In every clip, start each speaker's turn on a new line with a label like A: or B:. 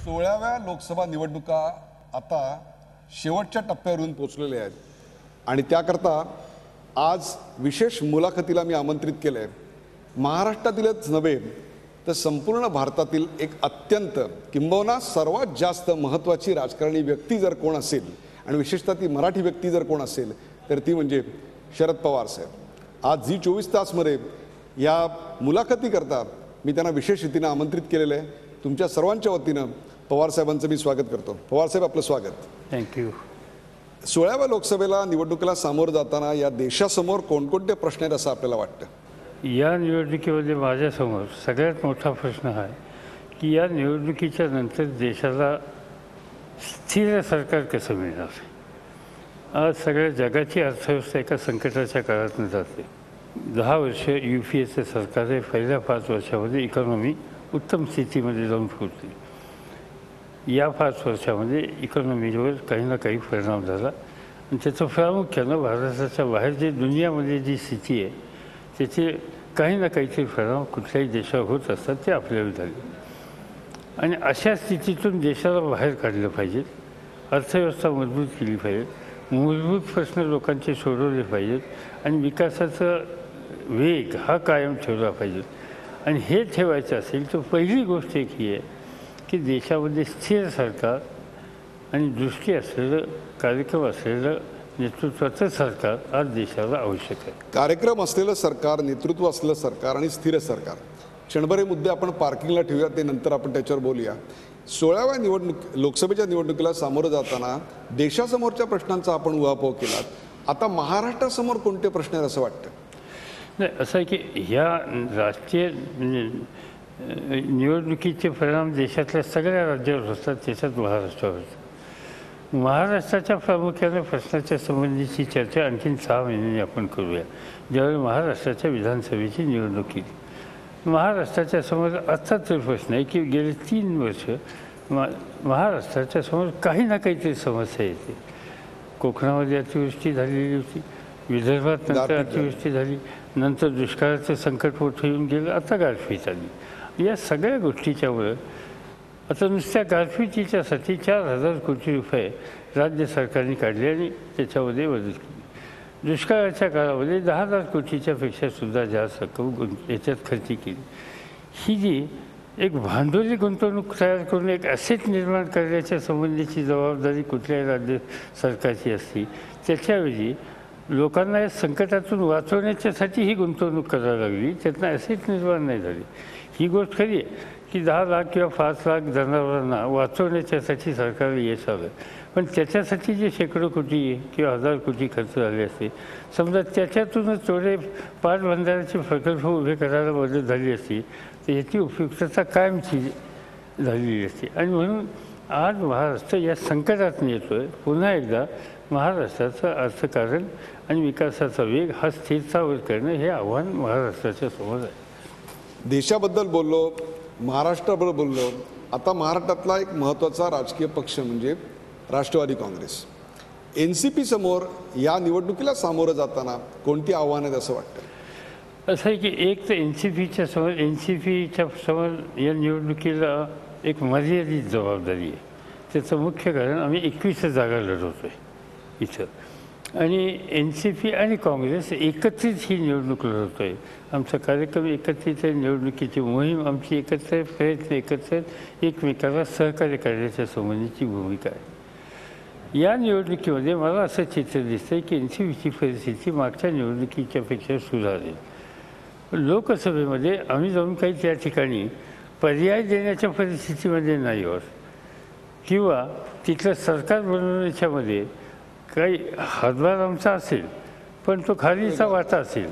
A: 16व्या लोकसभा निवडणुका आता शेवटच्या टप्प्यावरून पोहोचलेल्या आहेत आणि त्याकरता आज विशेष मुलाखतीला मी आमंत्रित केलं आहे. महाराष्ट्रातीलच नव्हे तर संपूर्ण भारतातील एक अत्यंत किंबहुना सर्वात जास्त महत्त्वाची राजकारणी व्यक्ती जर कोण असेल आणि विशेषतः ती मराठी व्यक्ती जर कोण असेल तर ती म्हणजे शरद पवार साहेब. आज झी 24 तासमध्ये या मुलाखती करता मी त्यांना विशेष रीतीने आमंत्रित केलेलं आहे. तुमच्या सर्वांच्या वतीनं पवार साहेबांचं मी स्वागत करतो. पवार साहेब आपलं स्वागत.
B: थँक्यू.
A: 16व्या लोकसभेला निवडणुकीला सामोरं जाताना या देशासमोर कोणकोणते प्रश्न आहेत असं आपल्याला वाटतं?
B: या निवडणुकीमध्ये माझ्यासमोर सगळ्यात मोठा प्रश्न हा आहे की या निवडणुकीच्या नंतर देशाला स्थिर सरकार कसं मिळणार. आज सगळ्या जगाची अर्थव्यवस्था एका संकटाच्या काळातून जाते. 10 वर्ष UPAचं सरकार आहे. पहिल्या 5 वर्षामध्ये इकॉनॉमी उत्तम स्थितीमध्ये जाऊन पोहोचली. या 5 वर्षामध्ये इकॉनॉमीवर काही ना काही परिणाम झाला आणि त्याचं प्रामुख्यानं भारताच्या बाहेर जे दुनियामध्ये जी स्थिती आहे त्याचे काही ना काहीतरी परिणाम कुठल्याही देशावर होत असतात ते आपल्याला झाले. आणि अशा स्थितीतून देशाला बाहेर काढलं पाहिजे. अर्थव्यवस्था मजबूत केली पाहिजे. मूलभूत प्रश्न लोकांचे सोडवले पाहिजेत आणि विकासाचा वेग हा कायम ठेवला पाहिजे. आणि हे ठेवायचं असेल तर पहिली गोष्ट एक ही आहे की देशामध्ये स्थिर सरकार आणि दृष्टी असलेलं कार्यक्रम असलेलं नेतृत्वाचं सरकार आज देशाला आवश्यक आहे.
A: कार्यक्रम असलेलं सरकार, नेतृत्व असलेलं सरकार आणि स्थिर सरकार, क्षणभर मुद्दे आपण पार्किंगला ठेवूया, ते नंतर आपण त्याच्यावर बोलूया. 16व्या लोकसभेच्या निवडणुकीला सामोरं जाताना देशासमोरच्या प्रश्नांचा आपण उहापोह केला. आता महाराष्ट्रासमोर कोणते प्रश्न आहेत असं वाटतं?
B: नाही, असं आहे की ह्या राष्ट्रीय निवडणुकीचे परिणाम देशातल्या सगळ्या राज्यावर होतात, त्याच्यात महाराष्ट्रावर होतात. महाराष्ट्राच्या प्रामुख्याने प्रश्नाच्या संबंधीची चर्चा आणखीन 6 महिन्यांनी आपण करूया, ज्यावेळी महाराष्ट्राच्या विधानसभेची निवडणूक येईल. महाराष्ट्राच्या समोर असा तर प्रश्न आहे की गेले 3 वर्ष महाराष्ट्राच्या समोर काही ना काहीतरी समस्या येते. कोकणामध्ये अतिवृष्टी झालेली होती, विदर्भात नंतर अतिवृष्टी झाली, नंतर दुष्काळाचं संकट मोठं येऊन गेलं, आता गारपीट आली. या सगळ्या गोष्टीच्यामुळं आता नुसत्या गारपिटीच्यासाठी 4,000 कोटी रुपये राज्य सरकारने काढले आणि त्याच्यामध्ये मदत केली. दुष्काळाच्या काळामध्ये 10,000 कोटीच्या पेक्षासुद्धा जास्त रक्कम याच्यात खर्ची केली. ही जी एक भांडवली गुंतवणूक तयार करून एक ॲसेट निर्माण करण्याच्या संबंधीची जबाबदारी कुठल्याही राज्य सरकारची असते, त्याच्याऐवजी लोकांना या संकटातून वाचवण्याच्यासाठी ही गुंतवणूक करायला लागली, त्यातनं ॲसेट निर्माण नाही झाली. ही गोष्ट खरी आहे की 10 लाख किंवा 5 लाख जनावरांना वाचवण्याच्यासाठी सरकारला यश आलं, पण त्याच्यासाठी जे शेकडो कोटी किंवा 1000 कोटी खर्च झाले असते, समजा त्याच्यातूनच थोडे पाटबंधाऱ्याचे प्रकल्प उभे करायला मदत झाली असती तर याची उपयुक्तता कायमची झालेली असते. आणि म्हणून आज महाराष्ट्र या संकटातून येतो आहे. पुन्हा एकदा महाराष्ट्राचं अर्थकारण आणि विकासाचा वेग हा स्थिरतावर करणं हे आव्हान महाराष्ट्राच्या समोर आहे.
A: देशाबद्दल बोललो, महाराष्ट्राबद्दल बोललो. आता महाराष्ट्रातला एक महत्त्वाचा राजकीय पक्ष म्हणजे राष्ट्रवादी काँग्रेस. NCP समोर या निवडणुकीला सामोरं जाताना कोणती आव्हानं आहेत असं वाटतं?
B: असं आहे की एक तर NCPच्या समोर या निवडणुकीला एक मर्यादित जबाबदारी आहे. त्याचं मुख्य कारण आम्ही 21 जागा लढवतो आहे इथं आणि NCP आणि काँग्रेस एकत्रित ही निवडणूक लढवतो आहे. आमचा कार्यक्रम एकत्रित आहे, निवडणुकीची मोहीम आमची एकत्र आहे, प्रयत्न एकत्र आहेत, एकमेकाला सहकार्य करण्याच्या संबंधीची भूमिका आहे. या निवडणुकीमध्ये मला असं चित्र दिसतं आहे की NCPची परिस्थिती मागच्या निवडणुकीच्यापेक्षा सुधारेल. लोकसभेमध्ये आम्ही जाऊन काही त्या ठिकाणी पर्याय देण्याच्या परिस्थितीमध्ये नाही आहोत किंवा तिथलं सरकार बनवण्याच्यामध्ये काही हातभार आमचा असेल पण तो खालीचा वाटा असेल.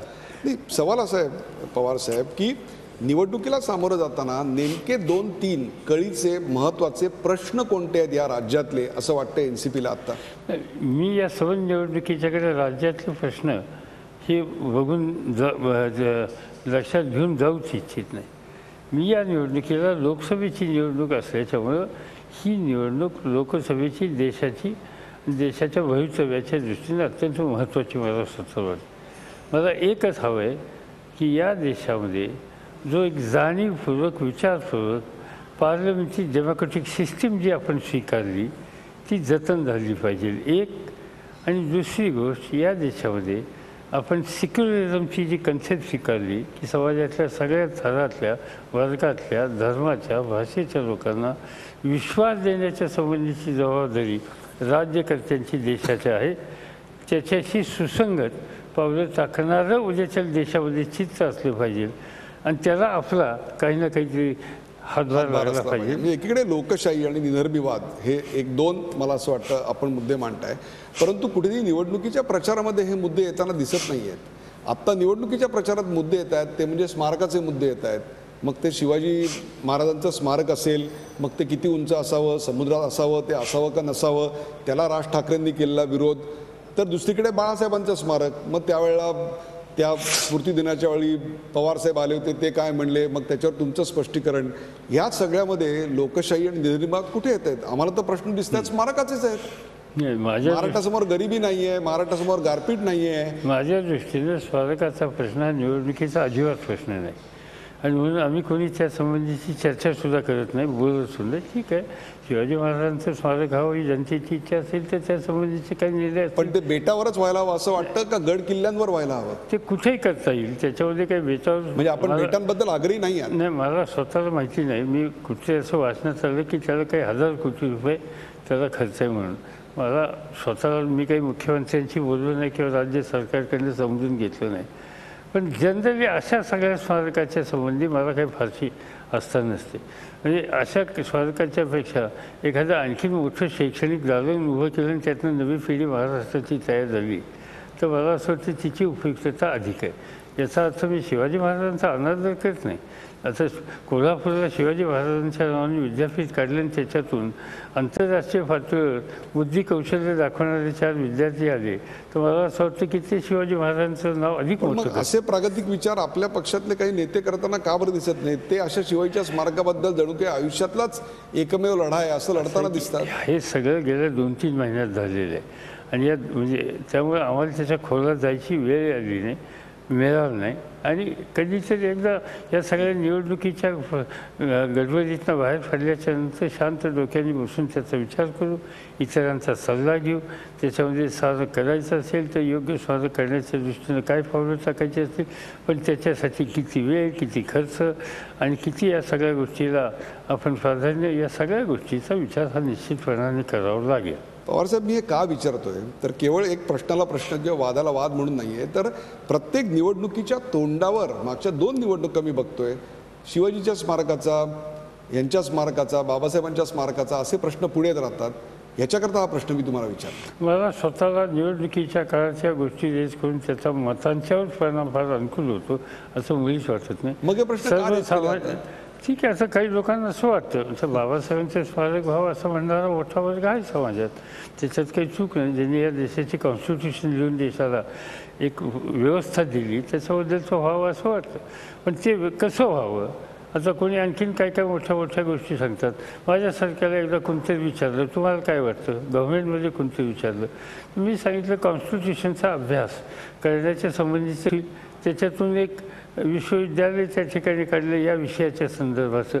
A: नाही, सवाल असा आहे पवार साहेब की निवडणुकीला सामोरं जाताना नेमके 2-3 कळीचे महत्त्वाचे प्रश्न कोणते आहेत या राज्यातले असं वाटतं NCPला आत्ता?
B: मी या सर्व निवडणुकीच्याकडे राज्यातले प्रश्न हे बघून लक्षात घेऊन जाऊच इच्छित नाही. मी या निवडणुकीला लोकसभेची निवडणूक असल्याच्यामुळं ही निवडणूक लोकसभेची देशाच्या भवितव्याच्या दृष्टीने अत्यंत महत्त्वाची मला स्वतः वाटते. मला एकच हवं आहे की या देशामध्ये जो एक जाणीवपूर्वक विचारपूर्वक पार्लमेंटरी डेमोक्रेटिक सिस्टीम जी आपण स्वीकारली ती जतन झाली पाहिजे एक. आणि दुसरी गोष्ट, या देशामध्ये आपण सेक्युलरिझमची जी कन्सेप्ट स्वीकारली की समाजातल्या सगळ्या थरातल्या वर्गातल्या धर्माच्या भाषेच्या लोकांना विश्वास देण्याच्या संबंधीची जबाबदारी राज्यकर्त्यांची देशाच्या आहे. त्याच्याशी सुसंगत पावलं टाकणारं उद्याच्या देशामध्ये चित्र असलं पाहिजे आणि त्याला आपला काही ना काहीतरी हातभार लागला पाहिजे.
A: म्हणजे एकीकडे लोकशाही आणि निधर्मीवाद हे एक दोन मला असं वाटतं आपण मुद्दे मांडताय, परंतु कुठेतरी निवडणुकीच्या प्रचारामध्ये हे मुद्दे येताना दिसत नाही आहेत. आत्ता निवडणुकीच्या प्रचारात मुद्दे येत आहेत ते म्हणजे स्मारकाचे मुद्दे येत आहेत. मग ते शिवाजी महाराजांचं स्मारक असेल, मग ते किती उंच असावं, समुद्रात असावं, ते असावं का नसावं, त्याला राज ठाकरेंनी केलेला विरोध. तर दुसरीकडे बाळासाहेबांचं स्मारक, मग त्यावेळेला त्या स्मृती दिनाच्या वेळी पवारसाहेब आले होते, ते काय म्हणले, मग त्याच्यावर तुमचं स्पष्टीकरण. या सगळ्यामध्ये लोकशाही आणि निधर्मीवाद कुठे येत आहेत? आम्हाला तर प्रश्न दिसतात स्मारकाचेच आहेत. महाराष्ट्रासमोर गरिबी नाही आहे, महाराष्ट्रासमोर गारपीट नाही आहे.
B: माझ्या दृष्टीनं स्मारकाचा प्रश्न हा निवडणुकीचा अजिबात प्रश्न नाही आणि म्हणून आम्ही कोणी त्या संबंधीची चर्चासुद्धा करत नाही, बोलत सुद्धा. ठीक आहे, शिवाजी महाराजांचं स्मारक हवं ही जनतेची इच्छा असेल तर त्या संबंधीचे काही निर्णय.
A: पण ते बेटावरच व्हायला हवं असं वाटतं का गड किल्ल्यांवर व्हायला हवं?
B: ते कुठेही करता येईल, त्याच्यामध्ये काही बेटावर
A: म्हणजे आपण बेटांबद्दल आग्रही नाही आहात?
B: नाही, मला स्वतःला माहिती नाही. मी कुठे असं वाचण्यात आलं की त्याला काही 1000 कोटी रुपये त्याला खर्च आहे म्हणून. मला स्वतःला, मी काही मुख्यमंत्र्यांशी बोललो नाही किंवा राज्य सरकारकडनं समजून घेतलं नाही. पण जनरली अशा सगळ्या स्मारकाच्या संबंधी मला काही फारशी आस्था नसते. म्हणजे अशा स्मारकाच्यापेक्षा एखादं आणखी मोठं शैक्षणिक दालन उभं केलं आणि त्यातनं नवी पिढी महाराष्ट्राची तयार झाली तर मला असं वाटतं तिची उपयुक्तता अधिक आहे. याचा अर्थ मी शिवाजी महाराजांचा अनादर करत नाही. आता कोल्हापूरला शिवाजी महाराजांच्या नावाने विद्यापीठ काढले आणि त्याच्यातून आंतरराष्ट्रीय पातळीवर बुद्धी कौशल्य दाखवणारे 4 विद्यार्थी आले तर मला असं वाटतं की ते शिवाजी महाराजांचं नाव अधिक मोठं.
A: असे प्रागतिक विचार आपल्या पक्षातले काही नेते करताना का बरं दिसत नाहीत? ते अशा शिवाजीच्या स्मारकाबद्दल जणू काही आयुष्यातलाच एकमेव लढा आहे असं लढताना दिसतात.
B: हे सगळं गेल्या 2-3 महिन्यात झालेलं आहे आणि यात म्हणजे त्यामुळे आम्हाला त्याच्या खोलात जायची वेळ आली नाही, मिळालं नाही. आणि कधीतरी एकदा या सगळ्या निवडणुकीच्या गडबडीतनं बाहेर पडल्याच्या नंतर शांत डोक्याने बसून त्याचा विचार करू, इतरांचा सल्ला घेऊ. त्याच्यामध्ये सारं करायचं असेल तर योग्य सारं करण्याच्या दृष्टीनं काय पावलं टाकायची असतील, पण त्याच्यासाठी किती वेळ, किती खर्च आणि किती या सगळ्या गोष्टीला आपण प्राधान्य, या सगळ्या गोष्टीचा विचार हा निश्चितपणाने करावा लागेल.
A: पवारसाहेब, मी हे का विचारतोय तर केवळ एक प्रश्नाला प्रश्न किंवा वादाला वाद म्हणून नाही आहे, तर प्रत्येक निवडणुकीच्या तोंडावर मागच्या 2 निवडणुका मी बघतोय शिवाजीच्या स्मारकाचा, यांच्या स्मारकाचा, बाबासाहेबांच्या स्मारकाचा असे प्रश्न पुढे येत राहतात. याच्याकरता हा प्रश्न मी तुम्हाला विचारतो.
B: मला स्वतःला निवडणुकीच्या काळाच्या गोष्टी रेज करून त्याचा मतांच्यावर परिणाम फार अनुकूल होतो असं मुळीच वाटत नाही.
A: मग हे प्रश्न
B: सर्वसामान्य ठीक आहे, असं काही लोकांना असं वाटतं. असं बाबासाहेबांचे स्मारक व्हावं असं म्हणणारा मोठा वर्ग आहे समाजात, त्याच्यात काही चूक नाही. ज्यांनी या देशाची कॉन्स्टिट्यूशन लिहून देशाला एक व्यवस्था दिली त्याच्याबद्दलचं व्हावं असं वाटतं. पण ते कसं व्हावं, आता कोणी आणखीन काय काय मोठ्या मोठ्या गोष्टी सांगतात. माझ्यासारख्याला एकदा कोणतरी विचारलं तुम्हाला काय वाटतं, गव्हर्नमेंटमध्ये कोणतरी विचारलं, मी सांगितलं कॉन्स्टिट्यूशनचा अभ्यास करण्याच्या संबंधीचं त्याच्यातून एक विश्वविद्यालय त्या ठिकाणी काढलं या विषयाच्या संदर्भाचं.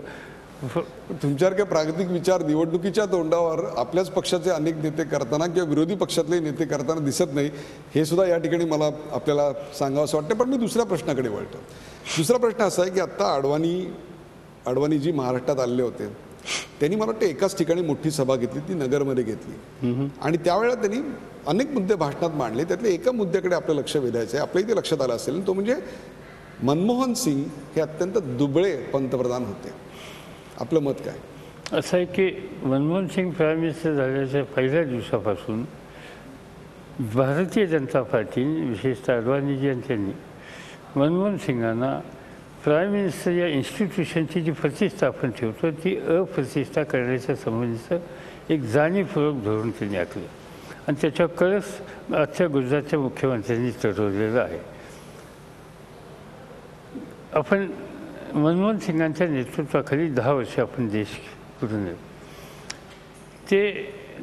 A: तुमच्यासारखे प्रागतिक विचार निवडणुकीच्या तोंडावर आपल्याच पक्षाचे अनेक नेते करताना किंवा विरोधी पक्षातले नेते करताना दिसत नाही, हे सुद्धा या ठिकाणी मला आपल्याला सांगावं असं वाटतं. पण मी दुसऱ्या प्रश्नाकडे वळतो. दुसरा प्रश्न असा आहे की आत्ता अडवाणी जी महाराष्ट्रात आलेले होते त्यांनी मला वाटतं एकाच ठिकाणी मोठी सभा घेतली, ती नगरमध्ये घेतली आणि त्यावेळेला त्यांनी अनेक मुद्दे भाषणात मांडले. त्यातल्या एका मुद्द्याकडे आपलं लक्ष वेधायचं आहे. आपल्या इथे लक्षात आलं असेल, तो म्हणजे मनमोहन सिंग हे अत्यंत दुबळे पंतप्रधान होते. आपलं मत काय?
B: असं आहे की मनमोहन सिंग प्राईम मिनिस्टर झाल्याच्या पहिल्या दिवसापासून भारतीय जनता पार्टी विशेषतः अडवाणीजी यांनी मनमोहन सिंगांना प्राईम मिनिस्टर या इन्स्टिट्यूशनची जी प्रतिष्ठा आपण ठेवतो ती अप्रतिष्ठा करण्याच्या संबंधीचं एक जाणीवपूर्वक धोरण त्यांनी आखलं आणि त्याच्या कळस आजच्या गुजरातच्या मुख्यमंत्र्यांनी ठरवलेलं आहे. आपण मनमोहन सिंगांच्या नेतृत्वाखाली 10 वर्ष आपण देश पूर्ण ते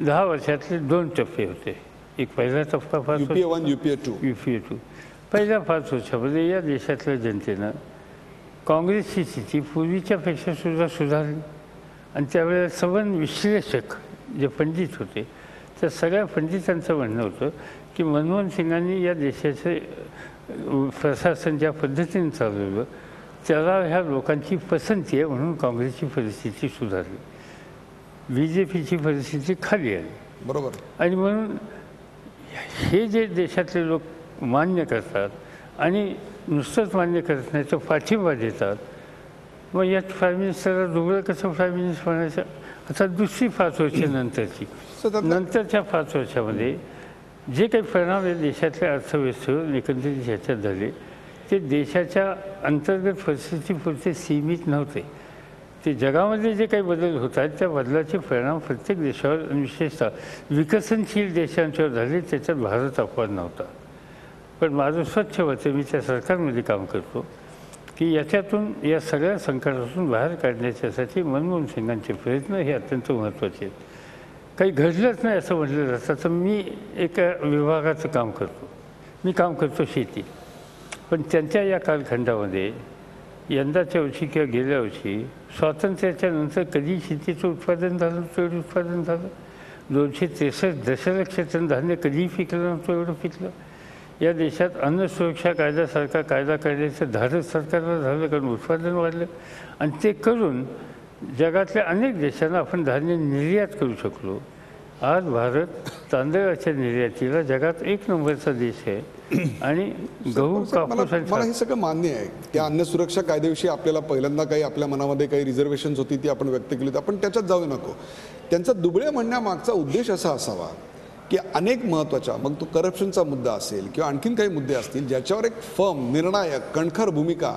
B: 10 वर्षातले 2 टप्पे होते. एक पहिला टप्पा फार
A: UPA 1 UPA 2
B: UPA 2. पहिल्या 5 वर्षामध्ये या देशातल्या जनतेनं काँग्रेसची स्थिती पूर्वीच्यापेक्षा सुद्धा सुधारली. आणि त्यावेळेला संबंध विश्लेषक जे पंडित होते त्या सगळ्या पंडितांचं म्हणणं होतं की मनमोहन सिंगांनी या देशाचे प्रशासन ज्या पद्धतीने चालवलं त्याला ह्या लोकांची पसंती आहे म्हणून काँग्रेसची परिस्थिती सुधारली, BJPची परिस्थिती खाली आली.
A: बरोबर.
B: आणि म्हणून हे जे देशातले लोक मान्य करतात आणि नुसतंच मान्य करत नाही तर पाठिंबा देतात, मग यात प्राईम मिनिस्टरला दुबळं कसं प्राईम मिनिस्टर म्हणायचं. आता दुसरी 5 वर्षानंतरची नंतरच्या 5 वर्षामध्ये जे काही परिणाम या देशातल्या अर्थव्यवस्थेवर एकंदरीत ह्याच्यात झाले ते देशाच्या अंतर्गत परिस्थितीपुरते सीमित नव्हते. ते जगामध्ये जे काही बदल होत आहेत त्या बदलाचे परिणाम प्रत्येक देशावर आणि विशेषतः विकसनशील देशांच्यावर झाले. त्याच्यात भारत अपवाद नव्हता. पण माझं स्वच्छ मते, मी त्या सरकारमध्ये काम करतो की याच्यातून या सगळ्या संकटातून बाहेर काढण्याच्यासाठी मनमोहन सिंगांचे प्रयत्न हे अत्यंत महत्त्वाचे आहेत. काही घडलंच नाही असं म्हटलं जातं. तर मी एका विभागाचं काम करतो, मी काम करतो शेती. पण त्यांच्या या कालखंडामध्ये यंदाच्या वर्षी किंवा गेल्या वर्षी स्वातंत्र्याच्या नंतर कधी शेतीचं उत्पादन झालं तेवढं उत्पादन झालं. 263 दशलक्ष टन धान्य कधीही पिकलं नव्हतं एवढं पिकलं. या देशात अन्न सुरक्षा कायद्यासारखा कायदा काढण्याचं धाडस सरकारला झालं कारण उत्पादन वाढलं. आणि ते करून जगातल्या अनेक देशांना आपण धान्य निर्यात करू शकलो. आज भारत तांदळाच्या निर्यातीला जगात 1 नंबरचा देश आहे. आणि गहू कापूस
A: मला हे सगळं मान्य आहे. त्या अन्न सुरक्षा कायद्याविषयी आपल्याला पहिल्यांदा काही आपल्या मनामध्ये काही रिझर्वेशन्स होती ती आपण व्यक्त केली, आपण त्याच्यात जाऊ नको. त्यांचा दुबळे म्हणण्यामागचा उद्देश असा असावा की अनेक महत्त्वाच्या, मग तो करप्शनचा मुद्दा असेल किंवा आणखीन काही मुद्दे असतील ज्याच्यावर एक फर्म निर्णायक कणखर भूमिका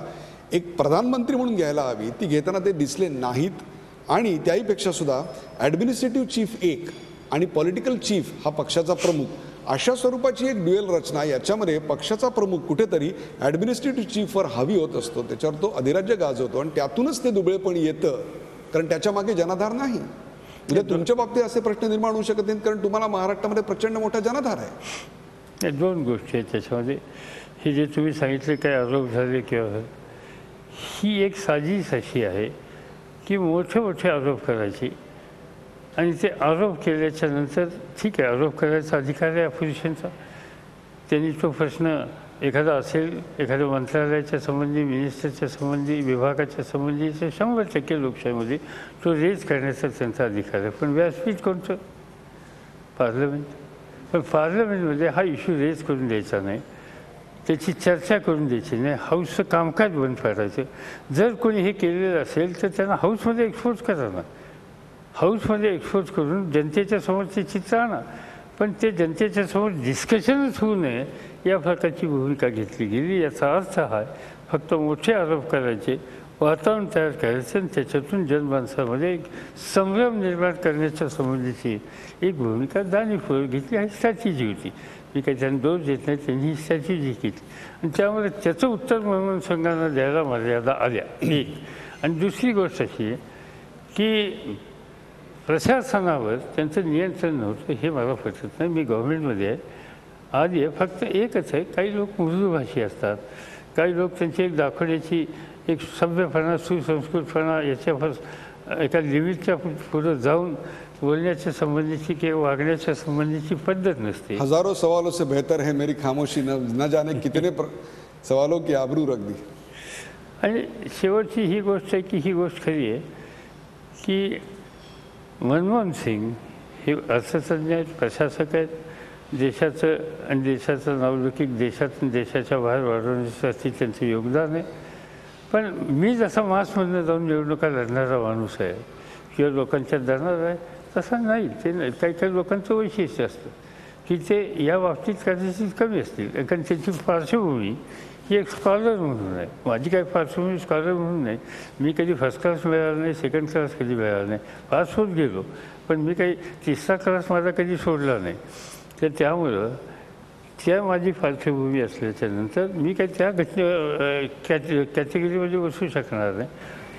A: एक प्रधानमंत्री म्हणून घ्यायला हवी, ती घेताना ते दिसले नाहीत. आणि त्याहीपेक्षा सुद्धा ॲडमिनिस्ट्रेटिव्ह चीफ एक आणि पॉलिटिकल चीफ हा पक्षाचा प्रमुख अशा स्वरूपाची एक ड्युएल रचना, याच्यामध्ये पक्षाचा प्रमुख कुठेतरी ॲडमिनिस्ट्रेटिव्ह चीफवर हवी होत असतो, त्याच्यावर तो अधिराज्य गाजवतो आणि त्यातूनच ते दुबळेपण येतं. कारण त्याच्या मागे जनाधार नाही. म्हणजे तुमच्या बाबतीत असे प्रश्न निर्माण होऊ शकत नाहीत कारण तुम्हाला महाराष्ट्रामध्ये प्रचंड मोठा जनाधार आहे.
B: 2 गोष्टी आहेत त्याच्यामध्ये. हे जे तुम्ही सांगितले काय आरोप झाले किंवा ही एक साजिश अशी आहे की मोठे मोठे आरोप करायचे आणि ते आरोप केल्याच्या नंतर ठीक आहे, आरोप करायचा अधिकार आहे अपोजिशनचा. त्यांनी तो प्रश्न एखादा असेल एखाद्या मंत्रालयाच्या संबंधी, मिनिस्टरच्या संबंधी, विभागाच्या संबंधी 100% लोकशाहीमध्ये तो रेज करण्याचा त्यांचा अधिकार आहे. पण व्यासपीठ कोणतं? पार्लमेंट. पण पार्लमेंटमध्ये हा इश्यू रेज करून द्यायचा नाही, त्याची चर्चा करून द्यायची नाही, हाऊसचं कामकाज बंद करायचं. जर कोणी हे केलेलं असेल तर त्यांना हाऊसमध्ये एक्सपोज करा ना. हाऊसमध्ये एक्सपोज करून जनतेच्या समोर ते चित्र आणा. पण ते जनतेच्या समोर डिस्कशनच होऊ नये या प्रकारची भूमिका घेतली गेली. याचा अर्थ हा फक्त मोठे आरोप करायचे, वातावरण तयार करायचं आणि त्याच्यातून जनमानसामध्ये एक संभ्रम निर्माण करण्याच्या संबंधीची एक भूमिका जाणीवपूर्वक घेतली. ही स्ट्रॅटेजी होती. मी काही त्यांना दोष देत नाही, त्यांनी ही स्ट्रॅटेजी घेतली आणि त्यामुळे त्याचं उत्तर मनमोहन सिंगांना द्यायला मर्यादा आल्या. एक. आणि दुसरी गोष्ट अशी आहे की प्रशासनावर त्यांचं नियंत्रण नव्हतं हे मला पटत नाही. मी गव्हर्नमेंटमध्ये आहे, आधी फक्त एकच आहे, काही लोक मृदूभाषी असतात, काही लोक त्यांची एक दाखवण्याची एक सभ्यपणा सुसंस्कृतपणा याच्या एका लिमिटच्या पुढं जाऊन बोलण्याच्या संबंधीची किंवा वागण्याच्या संबंधीची पद्धत नसते.
A: हजारो सवालों से बेहतर है मेरी खामोशी, न जाने कितने सवालों की आबरू रख दी.
B: आणि शेवटची ही गोष्ट आहे की ही गोष्ट खरी आहे की मनमोहन सिंग हे अर्थतज्ञ आहेत, प्रशासक आहेत. देशाचं आणि देशाचं नावलौकिक देशातून देशाच्या बाहेर वाढवण्यासाठी त्यांचं योगदान आहे. पण मी जसा मासमधनं जाऊन निवडणुका लढणारा माणूस आहे किंवा लोकांच्यात जाणार आहे तसं नाही. ते काही काही लोकांचं वैशिष्ट्य असतं की ते या बाबतीत कदाचित कमी असतील कारण त्यांची पार्श्वभूमी ही एक स्कॉलर म्हणून आहे. माझी काही पार्श्वभूमी स्कॉलर म्हणून नाही. मी कधी फर्स्ट क्लास मिळाला नाही, सेकंड क्लास कधी मिळाला नाही, पास होत गेलो. पण मी काही 3रा क्लास माझा कधी सोडला नाही. तर त्यामुळं त्या माझी पार्श्वभूमी असल्याच्यानंतर मी काही त्या कॅटेगरीमध्ये बसू शकणार नाही.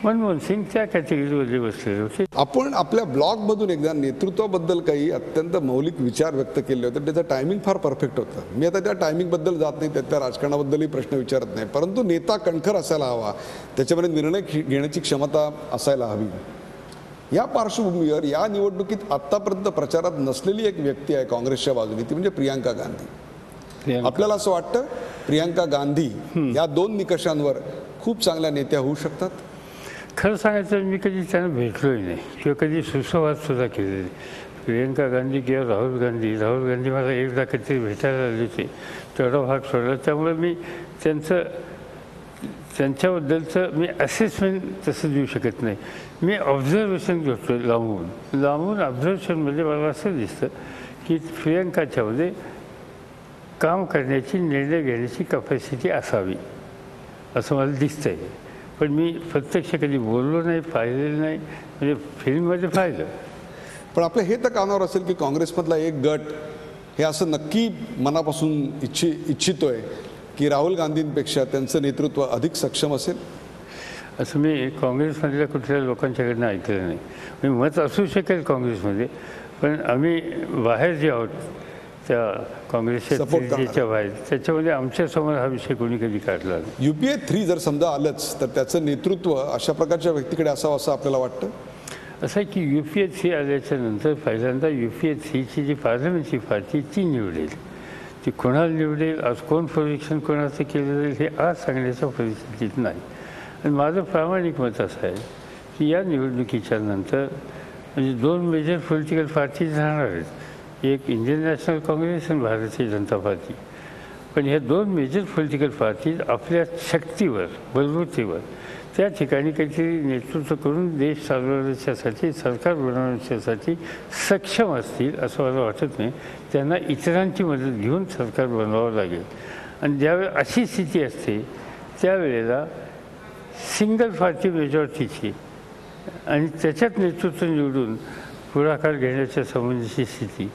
B: मनमोहन सिंग त्या कॅटेगरीमध्ये बसलेले होते.
A: आपण आपल्या ब्लॉगमधून एकदा नेतृत्वाबद्दल काही अत्यंत मौलिक विचार व्यक्त केले होते. त्याचं टायमिंग फार परफेक्ट होतं. मी आता त्या टायमिंगबद्दल जात नाही, त्या राजकारणाबद्दलही प्रश्न विचारत नाही, परंतु नेता कणखर असायला हवा, त्याच्यामध्ये निर्णय घेण्याची क्षमता असायला हवी. या पार्श्वभूमीवर या निवडणुकीत आत्तापर्यंत प्रचारात नसलेली एक व्यक्ती आहे काँग्रेसच्या बाजूने, ती म्हणजे प्रियांका गांधी. आपल्याला असं वाटतं प्रियांका गांधी या 2 निकषांवर खूप चांगल्या नेत्या होऊ शकतात?
B: खरं सांगायचं मी कधी त्यांना भेटलोही नाही किंवा कधी सुसंवाद सुद्धा केलेला नाही. प्रियंका गांधी किंवा राहुल गांधी मला एकदा कधीतरी भेटायला आले होते, तेवढा भाग सोडला. त्यामुळे मी त्यांच्याबद्दलचं मी असेसमेंट तसं देऊ शकत नाही. मी ऑब्झर्वेशन करतो लांबून ऑब्झर्वेशनमध्ये मला असं दिसतं की प्रियंकाच्यामध्ये काम करण्याची, निर्णय घेण्याची कपॅसिटी असावी असं मला दिसतं आहे. पण मी प्रत्यक्ष कधी बोललो नाही, पाहिलेलं नाही, म्हणजे फिल्ममध्ये पाहिलं.
A: पण आपलं हे तर कानावर असेल की काँग्रेसमधला एक गट हे असं नक्की मनापासून इच्छितोय की राहुल गांधींपेक्षा त्यांचं नेतृत्व अधिक सक्षम असेल.
B: असं मी काँग्रेसमधल्या कुठल्या लोकांच्याकडनं ऐकलं नाही. मी मत असू शकेल काँग्रेसमध्ये, पण आम्ही बाहेर जे आहोत त्या काँग्रेसच्या बाहेर, त्याच्यामध्ये आमच्यासमोर हा विषय कोणी कधी काढला नाही.
A: UPA 3 जर समजा आलंच तर त्याचं नेतृत्व अशा प्रकारच्या व्यक्तीकडे असावं असं आपल्याला वाटतं.
B: असं आहे की UPA 3 आल्याच्या नंतर पहिल्यांदा UPA 3ची जी पार्लमेंटची पार्टी ती निवडेल. ती कोणाला निवडेल, आज कोण प्रोजेक्शन कोणाचं केलं जाईल हे आज सांगण्याच्या परिस्थितीत नाही. आणि माझं प्रामाणिक मत असं आहे की या निवडणुकीच्या नंतर म्हणजे 2 मेजर पॉलिटिकल पार्टीज राहणार आहेत, एक इंडियन नॅशनल काँग्रेस आणि भारतीय जनता पार्टी. पण ह्या 2 मेजर पॉलिटिकल पार्टीज आपल्या शक्तीवर, बलबुतीवर त्या ठिकाणी काहीतरी नेतृत्व करून देश चालवण्याच्यासाठी, सरकार बनवण्याच्यासाठी सक्षम असतील असं मला वाटत नाही. त्यांना इतरांची मदत घेऊन सरकार बनवावं लागेल. आणि ज्यावेळी अशी स्थिती असते त्यावेळेला सिंगल पार्टी मेजॉरिटीची आणि त्याच्यात नेतृत्व निवडून पुढाकार घेण्याच्या संबंधीची स्थिती,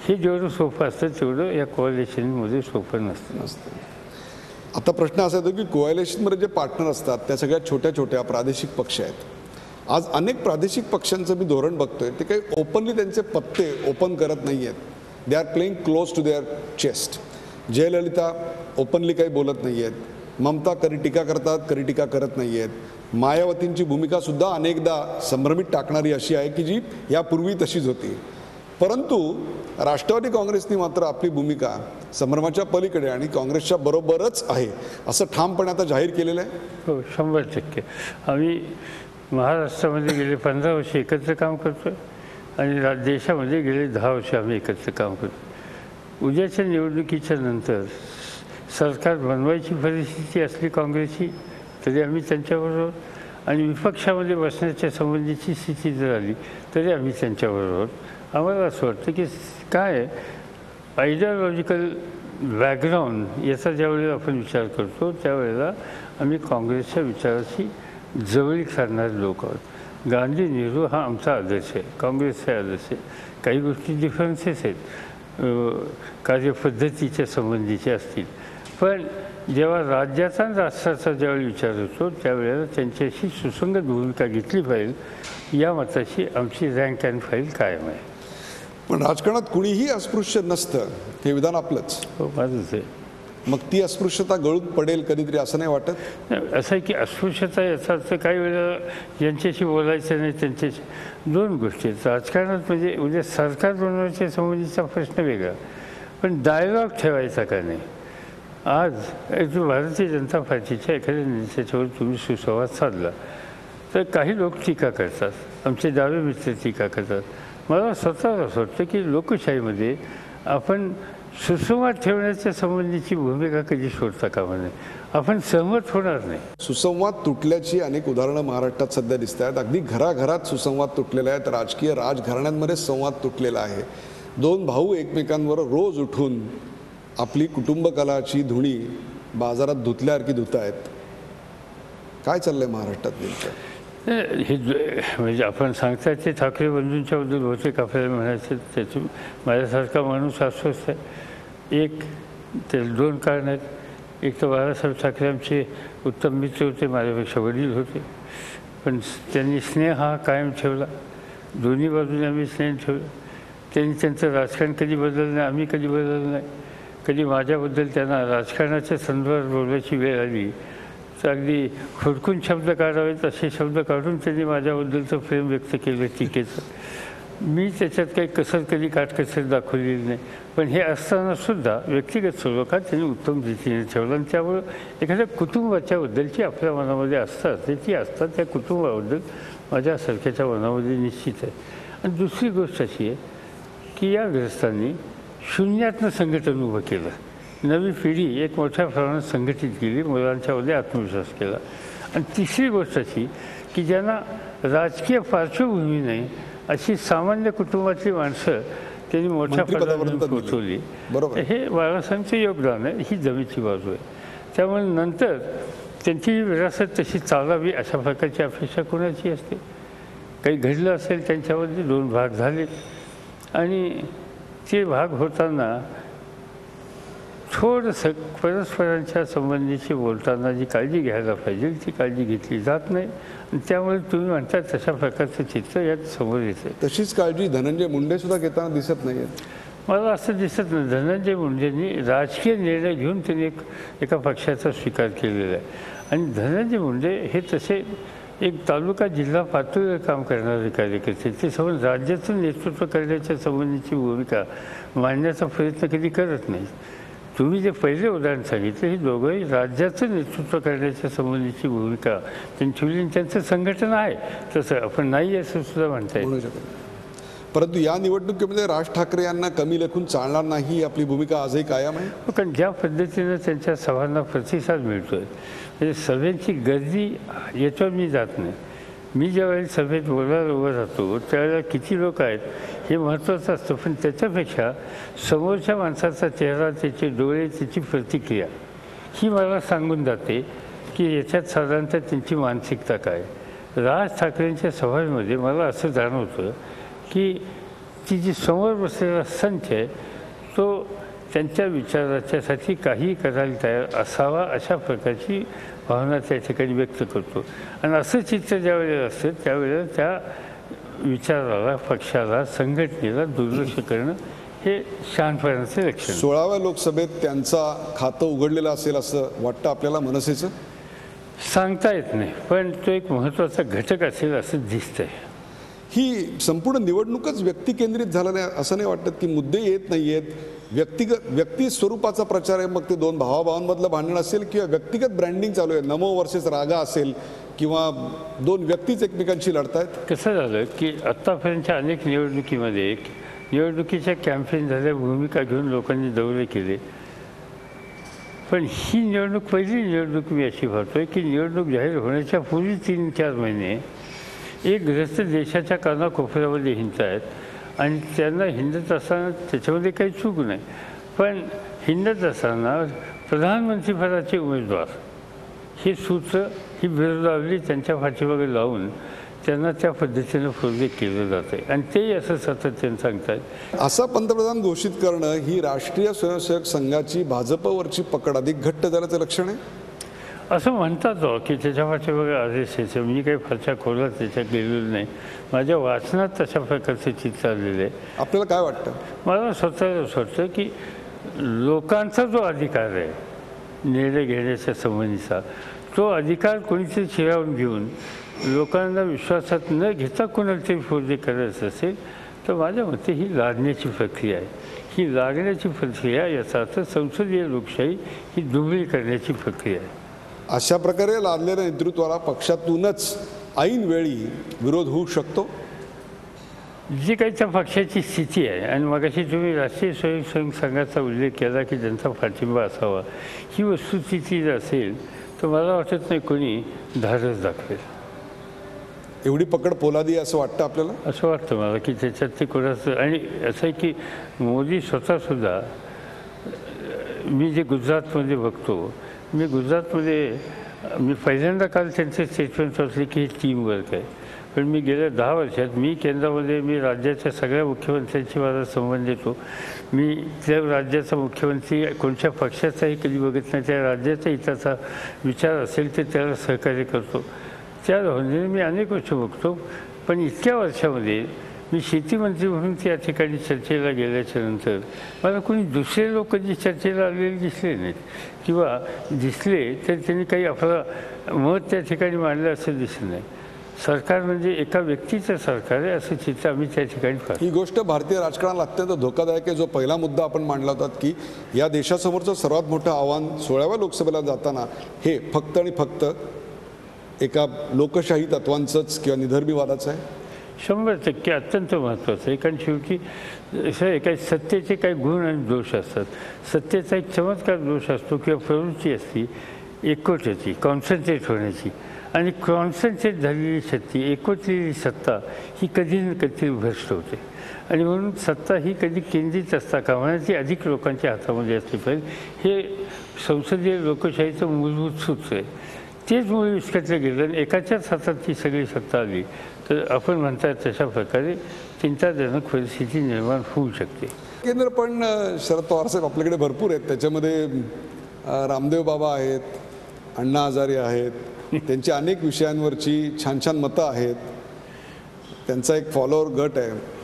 B: हे जेवढं सोपं असतं तेवढं या कोअलिशनमध्ये सोपं नसतं.
A: आता प्रश्न असा येतो की कोअलिशनमध्ये जे पार्टनर असतात त्या सगळ्या छोट्या छोट्या प्रादेशिक पक्ष आहेत. आज अनेक प्रादेशिक पक्षांचं मी धोरण बघतोय, ते काही ओपनली त्यांचे पत्ते ओपन करत नाही आहेत. They are playing close to their chest. Jayalalithaa openly काही बोलत नाही आहेत. ममता कधी टीका करतात, कधी टीका करत नाही आहेत. मायावतींची भूमिकासुद्धा अनेकदा संभ्रमित टाकणारी अशी आहे की जी यापूर्वी तशीच होती. परंतु राष्ट्रवादी काँग्रेसने मात्र आपली भूमिका संभ्रमाच्या पलीकडे आणि काँग्रेसच्या बरोबरच आहे असं ठामपणे आता जाहीर केलेलं आहे.
B: हो, 100%. आम्ही महाराष्ट्रामध्ये गेले 15 वर्ष एकत्र काम करतो आणि देशामध्ये गेले 10 वर्ष आम्ही एकत्र काम करतो. उद्याच्या निवडणुकीच्या नंतर सरकार बनवायची परिस्थिती असली काँग्रेसची तरी आम्ही त्यांच्याबरोबर, आणि विपक्षामध्ये बसण्याच्या संबंधीची स्थिती जर आली तरी आम्ही त्यांच्याबरोबर. आम्हाला असं वाटतं की काय आयडिओलॉजिकल बॅकग्राऊंड याचा ज्यावेळेला आपण विचार करतो त्यावेळेला आम्ही काँग्रेसच्या विचाराशी जवळीक साधणारे लोक आहोत. गांधी नेहरू हा आमचा आदर्श आहे, काँग्रेसचा आदर्श आहे. काही गोष्टी डिफरन्सेस आहेत, कार्यपद्धतीच्या संबंधीचे असतील, पण जेव्हा राज्याचा आणि राष्ट्राचा ज्यावेळी विचार होतो त्यावेळेला त्यांच्याशी सुसंगत भूमिका घेतली पाहिजे या मताची आमची रँक अँड फाईल कायम आहे.
A: पण राजकारणात कुणीही अस्पृश्य नसतं हे विधान आपलंच.
B: हो, माझंच आहे.
A: मग ती अस्पृश्यता गळून पडेल कधीतरी असं नाही वाटत?
B: असं आहे की अस्पृश्यता याचा अर्थ काही वेळेला ज्यांच्याशी बोलायचं नाही त्यांच्याशी. 2 गोष्टी आहेत राजकारणात. म्हणजे उद्या सरकार बनवण्याच्या संबंधीचा प्रश्न वेगळा, पण डायलॉग ठेवायचा का नाही. आज भारतीय जनता पार्टीच्या एखाद्या नेत्याच्यावर तुम्ही सुसंवाद साधला तर काही लोक टीका करतात, आमचे डावे मित्र टीका करतात. मला स्वतःला असं वाटतं की लोकशाहीमध्ये आपण सुसंवाद ठेवण्याच्या संबंधीची भूमिका कधी सोडता कामा नये. आपण सहमत होणार नाही.
A: सुसंवाद तुटल्याची अनेक उदाहरणं महाराष्ट्रात सध्या दिसत आहेत. अगदी घराघरात सुसंवाद तुटलेला आहेत. राजकीय राजघराण्यांमध्ये संवाद तुटलेला आहे. 2 भाऊ एकमेकांवर रोज उठून आपली कुटुंब कलाची धुणी बाजारात धुतल्यासारखी धुत आहेत. काय चाललंय महाराष्ट्रात नेमकं?
B: हे म्हणजे आपण सांगता ते ठाकरे बंधूंच्याबद्दल बहुतेक आपल्याला म्हणायचं त्याची माझ्यासारखा माणूस अस्वस्थ आहे. एक ते 2 कारण आहेत. एक तर बाळासाहेब ठाकरे आमचे उत्तम मित्र होते, माझ्यापेक्षा वडील होते, पण त्यांनी स्नेह हा कायम ठेवला. दोन्ही बाजूने आम्ही स्नेह ठेवला. त्यांनी त्यांचं राजकारण कधी बदललं नाही, आम्ही कधी बदललं नाही. कधी माझ्याबद्दल त्यांना राजकारणाच्या संदर्भात बोलण्याची वेळ आली अगदी खुडकून शब्द काढावेत असे शब्द काढून त्यांनी माझ्याबद्दलचं प्रेम व्यक्त केलं टीकेचं. मी त्याच्यात काही कसर कधी काटकसर दाखवलेली नाही. पण हे असतानासुद्धा व्यक्तिगत स्वरूपात त्यांनी उत्तम रीतीने ठेवलं आणि त्यामुळं एखाद्या कुटुंबाच्याबद्दलची आपल्या मनामध्ये आस्था असते ती आस्था त्या कुटुंबाबद्दल माझ्यासारख्याच्या मनामध्ये निश्चित आहे. आणि दुसरी गोष्ट अशी आहे की या ग्रस्तांनी शून्यातनं संघटन उभं केलं. नवी पिढी एक मोठ्या प्रमाणात संघटित केली, मुलांच्यामध्ये आत्मविश्वास केला. आणि तिसरी गोष्ट अशी की ज्यांना राजकीय पार्श्वभूमी नाही अशी सामान्य कुटुंबातली माणसं त्यांनी मोठ्या पदापर्यंत पोहोचवली. हे बाळासाहेबांचं योगदान आहे, ही जमेची बाजू आहे. त्यामुळे नंतर त्यांची ही विरासत तशी चालावी अशा प्रकारची अपेक्षा कोणाची असते. काही घडलं असेल त्यांच्यामध्ये 2 भाग झाले आणि ते भाग होताना थोडंसं परस्परांच्या संबंधीची बोलताना जी काळजी घ्यायला पाहिजे ती काळजी घेतली जात नाही. आणि त्यामुळे तुम्ही म्हणता तशा प्रकारचं चित्र यात समोर येतं.
A: तशीच काळजी धनंजय मुंडे सुद्धा घेताना दिसत नाही आहेत.
B: मला असं दिसत नाही. धनंजय मुंडेंनी राजकीय निर्णय घेऊन त्यांनी एका पक्षाचा स्वीकार केलेला आहे. आणि धनंजय मुंडे हे तसे एक तालुका जिल्हा पातळीवर काम करणारे कार्यकर्ते. ते समोर राज्याचं नेतृत्व करण्याच्या संबंधीची भूमिका मांडण्याचा प्रयत्न कधी करत नाही. तुम्ही जे पहिले उदाहरण सांगितलं हे दोघंही राज्याचं नेतृत्व करण्याच्या संबंधीची भूमिका त्यांनी ठेवली. त्यांचं संघटन आहे तसं आपण नाही असं सुद्धा म्हणता येईल.
A: परंतु या निवडणुकीमध्ये राज ठाकरे यांना कमी लेखून चालणार नाही आपली भूमिका आजही कायम आहे.
B: कारण ज्या पद्धतीनं त्यांच्या सभांना प्रतिसाद मिळतोय म्हणजे सभेची गर्दी याच्यावर मी जात नाही. मी ज्यावेळी सभेत बोलायला उभं राहतो त्यावेळेला किती लोक आहेत हे महत्त्वाचं असतं. पण त्याच्यापेक्षा समोरच्या माणसाचा चेहरा, त्याचे डोळे, त्याची प्रतिक्रिया ही मला सांगून जाते की याच्यात साधारणतः त्यांची मानसिकता काय. राज ठाकरेंच्या सभांमध्ये मला असं जाणवतं की ती जी समोर बसलेला संच आहे तो त्यांच्या विचाराच्यासाठी काही करायला तयार असावा अशा प्रकारची भावना त्या ठिकाणी व्यक्त करतो. आणि असं चित्र ज्यावेळेला असतं त्यावेळेला त्या विचाराला, पक्षाला, संघटनेला दुर्लक्ष करणं हे शहाणपणाचे लक्षण.
A: 16व्या लोकसभेत त्यांचा खातं उघडलेलं असेल असं वाटतं आपल्याला मनसेचं?
B: सांगता येत नाही, पण तो एक महत्त्वाचा घटक असेल असं दिसतंय.
A: ही संपूर्ण निवडणूकच व्यक्ती केंद्रित झालं नाही असं नाही वाटत की मुद्दे येत नाही आहेत, व्यक्ती स्वरूपाचा प्रचार आहे. मग ते 2 भावाभावांमधलं भांडण असेल किंवा व्यक्तिगत ब्रँडिंग चालू आहे, नमो वर्सेस रागा असेल किंवा 2 व्यक्तीच एकमेकांशी लढतायत.
B: कसं झालं की आत्तापर्यंतच्या अनेक निवडणुकीमध्ये निवडणुकीच्या कॅम्पेन झाल्या, भूमिका घेऊन लोकांनी दौरे केले. पण ही निवडणूक पहिली निवडणूक मी अशी पाहतोय की निवडणूक जाहीर होण्याच्या पूर्वी 3-4 महिने एक ग्रस्त देशाच्या कानाकोपऱ्यामध्ये हिंडत आहेत आणि त्यांना हिंडत असताना त्याच्यामध्ये काही चूक नाही. पण हिंडत असताना प्रधानमंत्रीपदाचे उमेदवार हे सूत्र, ही बिरुदावली त्यांच्या पाठीमागे लावून त्यांना त्या पद्धतीनं प्रोजेक्ट केलं जातं आहे आणि तेही असं सातत्यानं सांगतात.
A: असं पंतप्रधान घोषित करणं ही राष्ट्रीय स्वयंसेवक संघाची भाजपवरची पकड अधिक घट्ट झाल्याचं लक्षण आहे
B: असं म्हणतात की त्याच्या पाठीमागे आदेश यायचं. मी काही फारशा खोलात त्याच्यात गेलेलो नाही. माझ्या वाचनात तशा प्रकारचे चित्र आलेले आहे.
A: आपल्याला काय वाटतं?
B: मला स्वतःला असं वाटतं की लोकांचा जो अधिकार आहे निर्णय घेण्याच्या संबंधीचा, तो अधिकार कोणीतरी चिरावून घेऊन लोकांना विश्वासात न घेता कोणाला तरी प्रोजेक्ट करायचं असेल तर माझ्या मते ही लादण्याची प्रक्रिया आहे. ही लागण्याची प्रक्रिया याचा अर्थ संसदीय लोकशाही ही दुबळी करण्याची प्रक्रिया आहे.
A: अशा प्रकारे लादलेल्या नेतृत्वाला पक्षातूनच ऐन वेळी विरोध होऊ शकतो.
B: जी काही त्या पक्षाची स्थिती आहे आणि मगाशी तुम्ही राष्ट्रीय स्वयंसेवक संघाचा उल्लेख केला की त्यांचा पाठिंबा असावा, ही वस्तुस्थिती जर असेल तर मला वाटत नाही कोणी धाडस दाखवेल.
A: एवढी पकड पोलादी असं वाटतं आपल्याला?
B: असं वाटतं मला की त्याच्यात ते कोणाचं. आणि असं आहे की मोदी स्वतःसुद्धा, मी जे गुजरातमध्ये बघतो, मी गुजरातमध्ये मी पहिल्यांदा काल त्यांचे स्टेटमेंट वाचले की हे टीमवर्क आहे. पण मी गेल्या 10 वर्षात मी केंद्रामध्ये, मी राज्याच्या सगळ्या मुख्यमंत्र्यांशी माझा संबंध येतो. मी त्या राज्याचा मुख्यमंत्री कोणत्या पक्षाचाही कधी बघत नाही. त्या राज्याच्या हिताचा विचार असेल तर त्याला सहकार्य करतो. त्या भावनेने मी अनेक गोष्टी बघतो. पण इतक्या वर्षामध्ये मी शेतीमंत्री म्हणून त्या ठिकाणी चर्चेला गेल्याच्या नंतर मला कोणी दुसरे लोक जे चर्चेला आलेले दिसले नाहीत, किंवा दिसले तर त्यांनी काही आपलं मत त्या ठिकाणी मांडलं असं दिसलं नाही. सरकार म्हणजे एका व्यक्तीचं सरकार आहे असं चित्र आम्ही त्या ठिकाणी पाहतो.
A: ही गोष्ट भारतीय राजकारणाला अत्यंत धोकादायक आहे. जो पहिला मुद्दा आपण मांडला होता की या देशासमोरचं सर्वात मोठं आव्हान 16व्या लोकसभेला जाताना हे फक्त आणि फक्त एका लोकशाही तत्वांचंच किंवा निधर्मीवादाचं आहे.
B: 100% अत्यंत महत्त्वाचं आहे. कारण शेवटी असं आहे, काही सत्तेचे काही गुण आणि दोष असतात. सत्तेचा एक चमत्कार दोष असतो किंवा प्रवृत्ती असते एकवटाची, कॉन्सन्ट्रेट होण्याची. आणि कॉन्सन्ट्रेट झालेली शक्ती, एकवटलेली सत्ता ही कधी ना कधी भ्रष्ट होते. आणि म्हणून सत्ता ही कधी केंद्रित असता कामा नये, ती अधिक लोकांच्या हातामध्ये असली पाहिजे. हे संसदीय लोकशाहीचं मूलभूत सूत्र आहे. तेच मूळ विस्कटलं गेलं आणि एकाच्याच हातात ती सगळी सत्ता आली तर आपण म्हणतात तशा प्रकारे चिंताजनक परिस्थिती निर्माण होऊ शकते.
A: केंद्र पण शरद पवार साहेब आपल्याकडे भरपूर आहेत. त्याच्यामध्ये रामदेव बाबा आहेत, अण्णा हजारे आहेत, त्यांची अनेक विषयांवरची छान छान मतं आहेत. त्यांचा एक फॉलोअर गट आहे.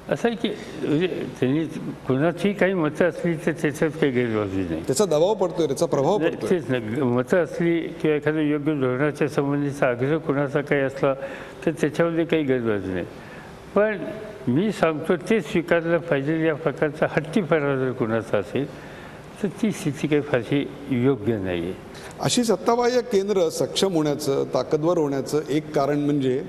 B: असं आहे की म्हणजे त्यांनी कुणाची काही मतं असली तर त्याच्यात काही गैरबाजू नाही.
A: त्याचा दबाव पडतोय, त्याचा प्रभाव पडतोय.
B: तेच ना, मतं असली किंवा एखाद्या योग्य धोरणाच्या संबंधीचा आग्रह कुणाचा काही असला तर त्याच्यामध्ये काही गैरबाजू नाही. पण मी सांगतो ते स्वीकारलं पाहिजे. या प्रकारचा हट्टीपणा जर कुणाचा असेल तर ती स्थिती काही फारशी योग्य नाही आहे.
A: अशी सत्ताबाह्य केंद्र सक्षम होण्याचं, ताकदवर होण्याचं एक कारण म्हणजे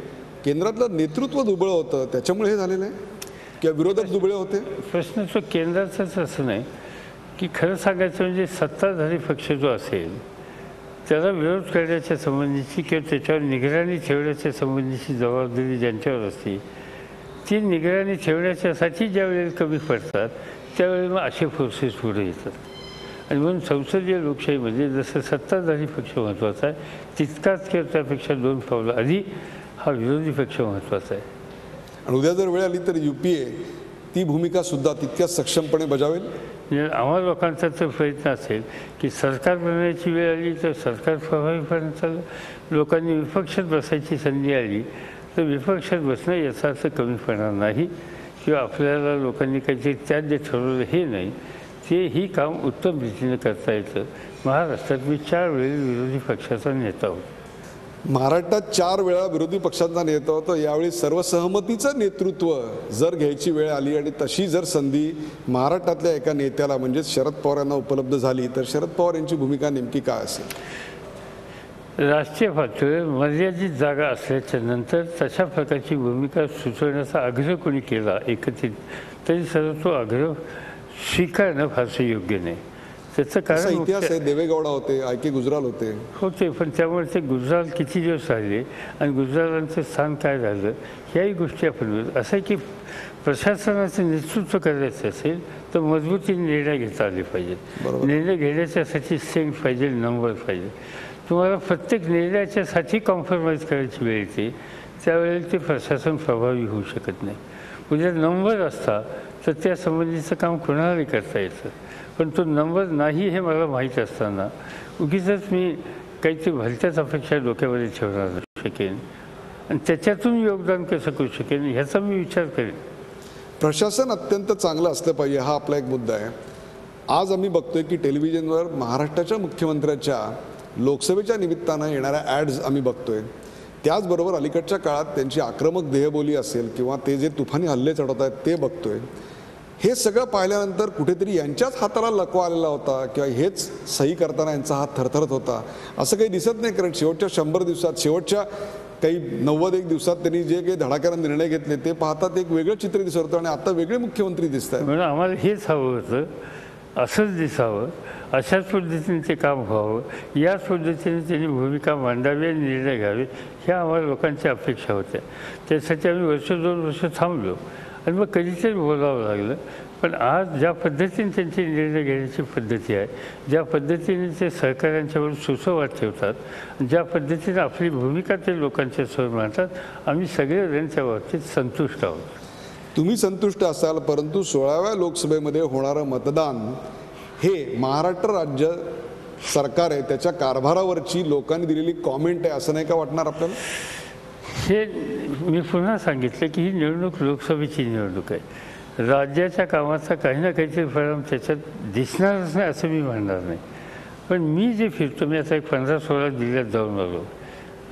A: केंद्रातलं नेतृत्व दुबळं होतं, त्याच्यामुळे हे झालेलं आहे किंवा विरोधक दुबळे होते.
B: प्रश्न तो केंद्राचाच असं नाही की खरं सांगायचं म्हणजे सत्ताधारी पक्ष जो असेल त्याला विरोध करण्याच्या संबंधीची किंवा त्याच्यावर निगराणी ठेवण्याच्या संबंधीची जबाबदारी ज्यांच्यावर असते, ती निगराणी ठेवण्याच्यासाठी ज्यावेळेला कमी पडतात त्यावेळी मग असे फोर्सेस पुढे येतात. आणि म्हणून संसदीय लोकशाहीमध्ये जसं सत्ताधारी पक्ष महत्त्वाचा आहे तितकाच किंवा त्यापेक्षा 2 पावलं आधी हा विरोधी पक्ष महत्त्वाचा आहे.
A: आणि उद्या जर वेळ आली तर UPA ती भूमिका सुद्धा तितक्याच सक्षमपणे बजावेल.
B: आम्हा लोकांचा तर प्रयत्न असेल की सरकार बनवायची वेळ आली तर सरकार प्रभावीपणे चाललं. लोकांनी विपक्षात बसायची संधी आली तर विपक्षात बसणं याचा अर्थ कमीपणा नाही किंवा आपल्याला लोकांनी काहीतरी त्यात जे ठरवलं हे नाही. तेही काम उत्तम रीतीने करता येतं. महाराष्ट्रात मी 4 वेळी विरोधी पक्षाचा नेता होतो.
A: महाराष्ट्रात 4 वेळा विरोधी पक्षांचा नेता होतो. यावेळी सर्वसहमतीचं नेतृत्व जर घ्यायची वेळ आली आणि तशी जर संधी महाराष्ट्रातल्या एका नेत्याला म्हणजेच शरद पवार यांना उपलब्ध झाली तर शरद पवार यांची भूमिका नेमकी काय असेल?
B: राष्ट्रीय पातळीवर मर्यादित जागा असल्याच्या नंतर तशा प्रकारची भूमिका सुचवण्याचा आग्रह कोणी केला एकत्रित तरी सर्व तो आग्रह स्वीकारणं फारसं योग्य नाही. त्याचं कारण
A: इतिहास आहे. देवेगौडा होते, IK गुजराल होते,
B: पण त्यामुळे ते गुजराल किती दिवस राहिले आणि गुजरालांचं स्थान काय झालं ह्याही गोष्टी आपण असं आहे की प्रशासनाचं नेतृत्व करायचं असेल तर मजबूतीने निर्णय घेता आले पाहिजेत. निर्णय घेण्याच्यासाठी स्ट्रेंथ पाहिजे, नंबर पाहिजे. तुम्हाला प्रत्येक निर्णयाच्यासाठी कॉम्प्रोमाइज करायची वेळ येते त्यावेळेला ते प्रशासन प्रभावी होऊ शकत नाही. उद्या नंबर असता तर त्या संबंधीचं काम कोणालाही करता येतं. पण तो नंबर नाही हे मला माहीत असताना उगीच मी काहीतरी भलत्याच अपेक्षा डोक्यामध्ये ठेवणार शकेन आणि त्याच्यातून योगदान कसं करू शकेन ह्याचा मी विचार करेन.
A: प्रशासन अत्यंत चांगलं असलं पाहिजे हा आपला एक मुद्दा आहे. आज आम्ही बघतोय की टेलिव्हिजनवर महाराष्ट्राच्या मुख्यमंत्र्याच्या लोकसभेच्या निमित्तानं येणाऱ्या ॲड्स आम्ही बघतोय. त्याचबरोबर अलीकडच्या काळात त्यांची आक्रमक देहबोली असेल किंवा ते जे तुफानी हल्ले चढवत आहेत ते बघतोय. हे सगळं पाहिल्यानंतर कुठेतरी यांच्याच हाताला लकवा आलेला होता किंवा हेच सही करताना यांचा हात थरथरत होता असं काही दिसत नाही. कारण शेवटच्या 100 दिवसात, शेवटच्या काही 91 दिवसात त्यांनी जे काही धडाक्यानं निर्णय घेतले ते पाहतात एक वेगळं चित्र दिसत होतं आणि आता वेगळे मुख्यमंत्री दिसत आहेत.
B: म्हणून आम्हाला हेच हवं होतं, असंच दिसावं, अशाच पद्धतीने ते काम व्हावं, याच पद्धतीने त्यांनी भूमिका मांडावी आणि निर्णय घ्यावे ह्या आम्हाला लोकांच्या अपेक्षा होत्या. त्यासाठी आम्ही 1-2 वर्ष थांबलो आणि मग कधीतरी बोलावं लागलं. पण आज ज्या पद्धतीने त्यांची निर्णय घेण्याची पद्धती आहे, ज्या पद्धतीने ते सहकाऱ्यांच्यावर सुसंवाद ठेवतात, ज्या पद्धतीने आपली भूमिका ते लोकांच्या समोर मांडतात, आम्ही सगळेजण त्या बाबतीत संतुष्ट आहोत.
A: तुम्ही संतुष्ट असाल, परंतु 16व्या लोकसभेमध्ये होणारं मतदान हे महाराष्ट्र राज्य सरकार आहे त्याच्या कारभारावरची लोकांनी दिलेली कॉमेंट आहे असं नाही का वाटणार आपल्याला?
B: हे मी पुन्हा सांगितलं की ही निवडणूक लोकसभेची निवडणूक आहे. राज्याच्या कामाचा काही ना काहीतरी परिणाम त्याच्यात दिसणारच नाही असं मी म्हणणार नाही. पण मी जे फिरतो, मी आता एक 15-16 जिल्ह्यात जाऊन आलो.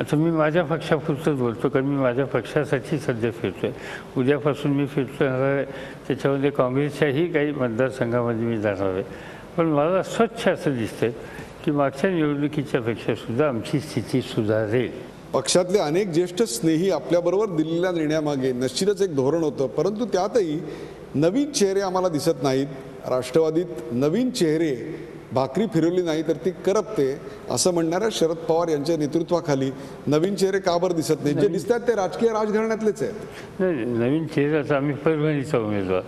B: आता मी माझ्या पक्षापुरतंच बोलतो, कारण मी माझ्या पक्षासाठी सध्या फिरतो आहे. उद्यापासून मी फिरतो आहे, त्याच्यामध्ये काँग्रेसच्याही काही मतदारसंघामध्ये मी जाणार आहे. पण मला स्वच्छ असं दिसतंय की मागच्या निवडणुकीच्या पेक्षासुद्धा आमची स्थिती सुधारेल.
A: पक्षातले अनेक ज्येष्ठ स्नेही आपल्याबरोबर दिलेल्या निर्णयामागे निश्चितच एक धोरण होतं, परंतु त्यातही नवीन चेहरे आम्हाला दिसत नाहीत. राष्ट्रवादीत नवीन चेहरे भाकरी फिरवली नाही तर ती करपते असं म्हणणाऱ्या शरद पवार यांच्या नेतृत्वाखाली नवीन चेहरे का बरं दिसत नाही? जे दिसतात ते राजकीय राजघराण्यातलेच आहेत.
B: नाही, नवीन चेहऱ्याचा आम्ही परभणीचा उमेदवार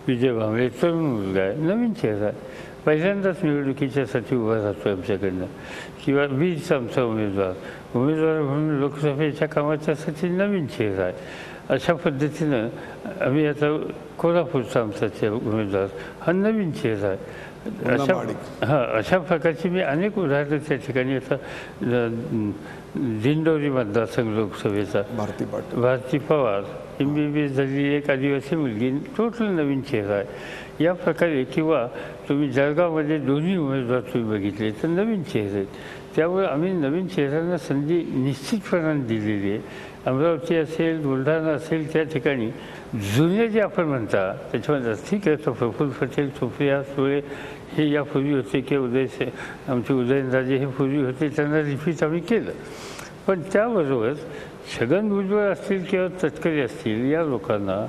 B: विजय भांबळे तरुण मुलगा आहे, नवीन चेहरा आहे. पहिल्यांदाच निवडणुकीच्यासाठी उभा राहतो आमच्याकडनं. किंवा वीजचा आमचा उमेदवार म्हणून लोकसभेच्या कामाच्यासाठी नवीन चेहरा आहे. अशा पद्धतीनं आम्ही आता कोल्हापूरचा आमचा उमेदवार हा नवीन चेहरा आहे. अशा प्रकारची मी अनेक उदाहरणं त्या ठिकाणी. आता दिंडोरी मतदारसंघ लोकसभेचा भारती पवार MBBS झालेली एक आदिवासी मुलगी, टोटल नवीन चेहरा आहे. या प्रकारे किंवा तुम्ही जळगावमध्ये दोन्ही उमेदवार तुम्ही बघितले तर नवीन चेहरे आहेत. त्यामुळे आम्ही नवीन चेहऱ्यांना संधी निश्चितपणाने दिलेली आहे. अमरावती असेल, बुलढाणा असेल, त्या ठिकाणी जुने जे आपण म्हणता त्याच्यामध्ये ठीक आहे. तो प्रफुल्ल पटेल, सुप्रिया सुळे हे यापूर्वी होते किंवा आमचे उदयनराजे हे पूर्वी होते, त्यांना रिपीट आम्ही केलं. पण त्याबरोबर छगन भुजबळ असतील किंवा तटकरे असतील, या लोकांना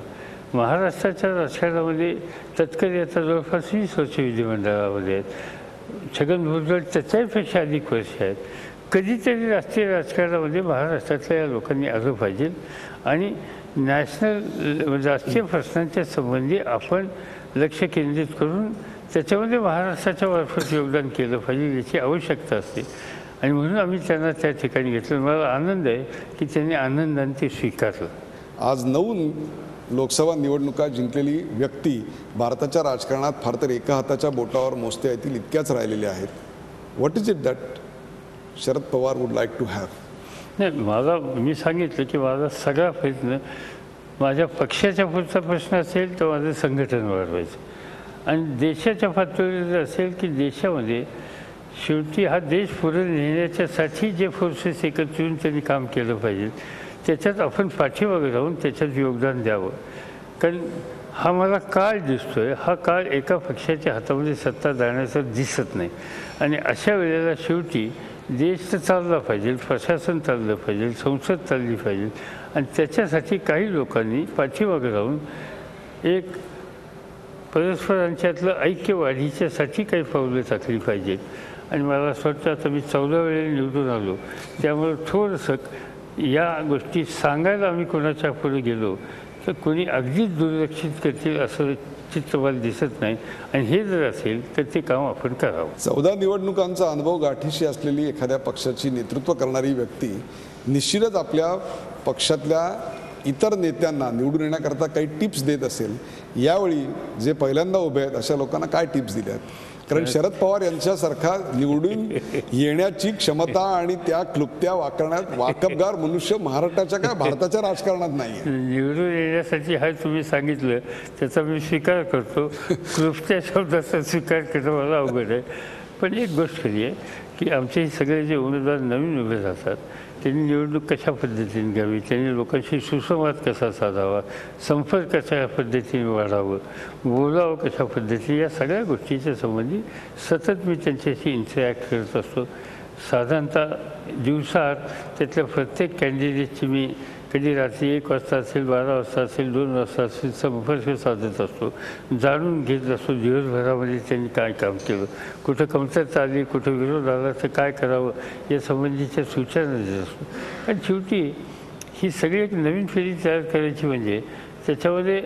B: महाराष्ट्राच्या राजकारणामध्ये तटकरे आता जवळपास 20 वर्ष विधिमंडळामध्ये आहेत. छगन भुजबळ त्याच्यापेक्षा अधिक वर्ष आहेत. कधीतरी राष्ट्रीय राजकारणामध्ये महाराष्ट्रातल्या या लोकांनी आलं पाहिजे आणि नॅशनल राष्ट्रीय प्रश्नांच्या संबंधी आपण लक्ष केंद्रित करून त्याच्यामध्ये महाराष्ट्राच्या मार्फत योगदान केलं पाहिजे, याची आवश्यकता असते. आणि म्हणून आम्ही त्यांना त्या ठिकाणी घेतलं. मला आनंद आहे की त्यांनी आनंदाने ते स्वीकारलं.
A: आज 9 लोकसभा निवडणुका जिंकलेली व्यक्ती भारताच्या राजकारणात फार तर एका हाताच्या बोटावर मोजता येतील इतक्याच राहिलेल्या आहेत. What is it that Sharad Pawar would like to have?
B: नाही, मी सांगितलं की माझा सगळा प्रयत्न माझ्या पक्षाच्या पुढचा प्रश्न असेल तर माझं संघटन वाढवायचं आणि देशाच्या पातळीवर जर असेल की देशामध्ये शेवटी हा देश पुढे नेण्याच्यासाठी जे फोर्सेस एकत्र येऊन त्यांनी काम केलं पाहिजे त्याच्यात आपण पाठीमागे राहून त्याच्यात योगदान द्यावं. कारण हा मला काळ दिसतो आहे, हा काळ एका पक्षाच्या हातामध्ये सत्ता जाण्याचं दिसत नाही. आणि अशा वेळेला शेवटी देश तर चालला पाहिजे, प्रशासन चाललं पाहिजे, संसद चालली पाहिजे आणि त्याच्यासाठी काही लोकांनी पाठीमागे राहून एक परस्परांच्यातलं ऐक्य वाढीच्यासाठी काही पावलं टाकली पाहिजेत. आणि मला असं वाटतं आता मी 14 वेळेला निवडून आलो, त्यामुळे थोडंसं या गोष्टी सांगायला आम्ही कोणाच्या पुढे गेलो तर कोणी अगदीच दुर्लक्षित करतील असं चित्र मला दिसत नाही. आणि हे जर असेल तर ते काम आपण करावं.
A: 14 निवडणुकांचा अनुभव गाठीशी असलेली एखाद्या पक्षाची नेतृत्व करणारी व्यक्ती निश्चितच आपल्या पक्षातल्या इतर नेत्यांना निवडून येण्याकरता काही टिप्स देत असेल. यावेळी जे पहिल्यांदा उभे आहेत अशा लोकांना काय टिप्स दिल्यात? कारण शरद पवार यांच्यासारखा निवडून येण्याची क्षमता आणि त्या क्लुप्त्या वाकबगार मनुष्य महाराष्ट्राच्या काय भारताच्या राजकारणात नाही.
B: निवडून येण्यासाठी हा तुम्ही सांगितलं त्याचा मी स्वीकार करतो. क्लुप्त्या शब्दाचा स्वीकार करणं मला अवघड आहे. पण एक गोष्ट खरी आहे की आमचे हे सगळे जे उमेदवार नवीन उभे राहतात त्यांनी निवडणूक कशा पद्धतीने घ्यावी, त्यांनी लोकांशी सुसंवाद कसा साधावा, संपर्क कशा पद्धतीने वाढावं, बोलावं कशा पद्धतीने, या सगळ्या गोष्टीच्या संबंधी सतत मी त्यांच्याशी इंटरॅक्ट करत असतो. साधारणतः दिवसात त्यातल्या प्रत्येक कॅन्डिडेटची मी कधी रात्री 1 वाजता असेल, 12 वाजता असेल, 2 वाजता असेल संपर्क साधत असतो, जाणून घेत असतो दिवसभरामध्ये त्यांनी काय काम केलं, कुठं कमतरता आली, कुठं विरोध आला तर काय करावं या संबंधीच्या सूचना देत असतो. आणि शेवटी ही सगळी एक नवीन पिढी तयार करायची म्हणजे त्याच्यामध्ये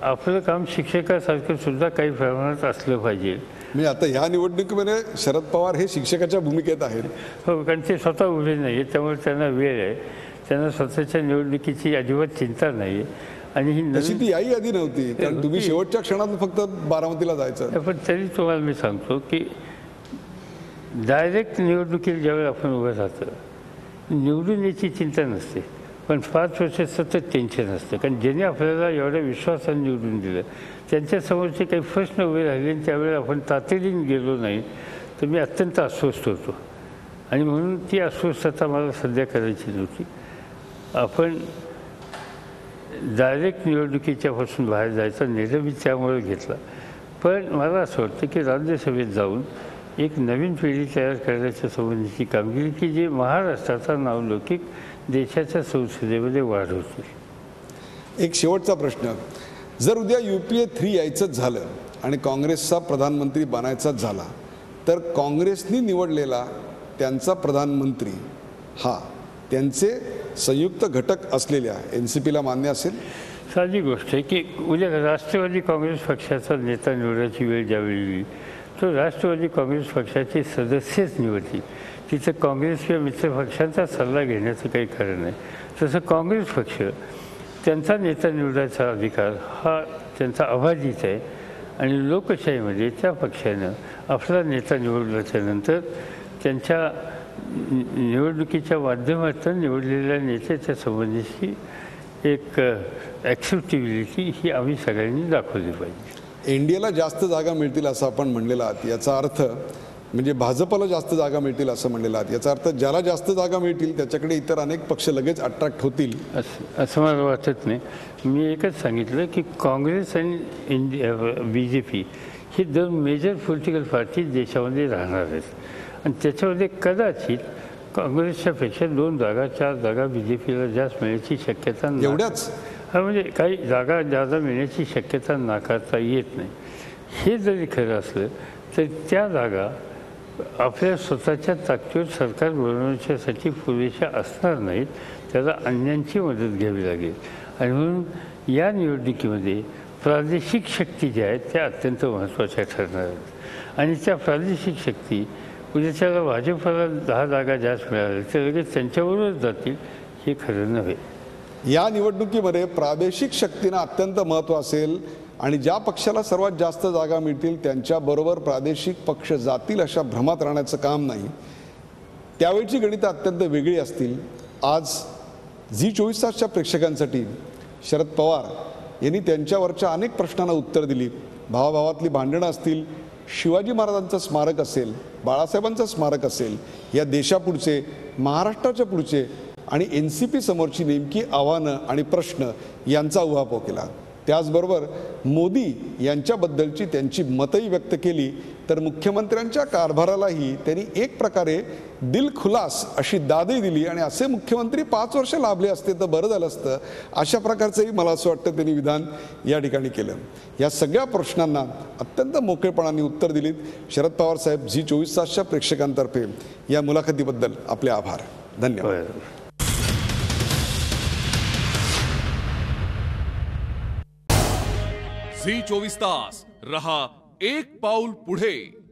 B: आपलं काम शिक्षकासारखं सुद्धा काही प्रमाणात असलं पाहिजे.
A: मी आता ह्या निवडणुकीमध्ये शरद पवार हे शिक्षकाच्या भूमिकेत आहेत.
B: हो, कारण ते स्वतः उभे नाही आहेत, त्यामुळे त्यांना वेळ आहे, त्यांना स्वतःच्या निवडणुकीची अजिबात चिंता नाही आहे. आणि ही
A: तशी ती याही आधी नव्हती, कारण तुम्ही शेवटच्या क्षणात फक्त बारामतीला जायचं.
B: पण तरी तुम्हाला मी सांगतो की डायरेक्ट निवडणुकीला ज्यावेळी आपण उभं राहतं निवडून याची चिंता नसते. पण 5 वर्ष सतत टेन्शन असतं, कारण ज्यांनी आपल्याला एवढ्या विश्वासाने निवडून दिलं त्यांच्यासमोरचे काही प्रश्न उभे राहिले आणि त्यावेळेला आपण तातडीने गेलो नाही तर मी अत्यंत अस्वस्थ होतो. आणि म्हणून ती अस्वस्थता मला सध्या करायची नव्हती. आपण डायरेक्ट निवडणुकीच्यापासून बाहेर जायचा निर्णय मी त्यामुळे घेतला. पण मला असं वाटतं की राज्यसभेत जाऊन एक नवीन पिढी तयार करण्याच्या संबंधीची कामगिरी की जी महाराष्ट्राचा नावलौकिक देशाच्या संसदेमध्ये वाढवतील.
A: एक शेवटचा प्रश्न, जर उद्या UPA 3 यायचंच झालं आणि काँग्रेसचा प्रधानमंत्री बनायचाच झाला तर काँग्रेसनी निवडलेला त्यांचा प्रधानमंत्री हा त्यांचे संयुक्त घटक असलेल्या NCPला मान्य असेल?
B: साधी गोष्ट आहे की उद्या राष्ट्रवादी काँग्रेस पक्षाचा नेता निवडायची वेळ ज्यावेळी येईल तो राष्ट्रवादी काँग्रेस पक्षाचे सदस्यच निवडतील. तिथं काँग्रेस किंवा मित्र पक्षांचा सल्ला घेण्याचं काही कारण नाही. तसं काँग्रेस पक्ष त्यांचा नेता निवडायचा अधिकार हा त्यांचा अबाधित आहे आणि लोकशाहीमध्ये त्या पक्षानं आपला नेता निवडल्याच्यानंतर त्यांच्या निवडणुकीच्या माध्यमातून निवडलेल्या नेत्याच्या संबंधीची एक ॲक्सेप्टेबिलिटी ही आम्ही सगळ्यांनी दाखवली पाहिजे.
A: NDAला जास्त जागा मिळतील असं आपण म्हणलेलं आहात, याचा अर्थ म्हणजे भाजपला जास्त जागा मिळतील असं म्हणलेलं आहात, याचा अर्थ ज्याला जास्त जागा मिळतील त्याच्याकडे इतर अनेक पक्ष लगेच अट्रॅक्ट होतील
B: असं मला वाटत नाही. मी एकच सांगितलं की काँग्रेस आणि BJP हे 2 मेजर पॉलिटिकल पार्टी देशामध्ये राहणार आहेत आणि त्याच्यामध्ये कदाचित काँग्रेसच्यापेक्षा 2 जागा 4 जागा BJPला जास्त मिळण्याची शक्यता नाही.
A: एवढ्याच
B: म्हणजे काही जागा जादा मिळण्याची शक्यता नाकारता येत नाही. हे जरी खरं असलं तर त्या जागा आपल्या स्वतःच्या ताकदीवर सरकार बनवण्यासाठी पुरेशा असणार नाहीत, त्याला अन्यांची मदत घ्यावी लागेल. आणि म्हणून या निवडणुकीमध्ये प्रादेशिक शक्ती ज्या आहेत त्या अत्यंत महत्त्वाच्या ठरणार आहेत आणि त्या प्रादेशिक शक्ती उद्याच्याला भाजपला 10 जागा जास्त मिळाल्या तर लगेच त्यांच्याबरोबरच जातील हे खरं नव्हे.
A: या निवडणुकीमध्ये प्रादेशिक शक्तींना अत्यंत महत्त्व असेल आणि ज्या पक्षाला सर्वात जास्त जागा मिळतील त्यांच्याबरोबर प्रादेशिक पक्ष जातील अशा भ्रमात राहण्याचं काम नाही. त्यावेळची गणितं अत्यंत वेगळी असतील. आज झी 24 तासच्या प्रेक्षकांसाठी शरद पवार यांनी त्यांच्यावरच्या अनेक प्रश्नांना उत्तर दिली. भावाभावातली भांडणं असतील, शिवाजी महाराजांचं स्मारक असेल, बाळासाहेबांचं स्मारक असेल, या देशापुढचे महाराष्ट्राच्या पुढचे आणि NCP समोरची नेमकी आव्हानं आणि प्रश्न यांचा उहापोह केला. त्याचबरोबर मोदी यांच्याबद्दलची त्यांची मतही व्यक्त केली तर मुख्यमंत्र्यांच्या कारभारालाही त्यांनी एक प्रकारे दिलखुलास अशी दादही दिली आणि असे मुख्यमंत्री 5 वर्ष लाभले असते तर बरं झालं असतं अशा प्रकारचंही मला असं वाटतं त्यांनी विधान या ठिकाणी केलं. या सगळ्या प्रश्नांना अत्यंत मोकळेपणाने उत्तर दिलीत. शरद पवार साहेब, झी 24 तासच्या प्रेक्षकांतर्फे या मुलाखतीबद्दल आपले आभार. धन्यवाद.
C: झी 24 तास रहा एक पाऊल पुढे.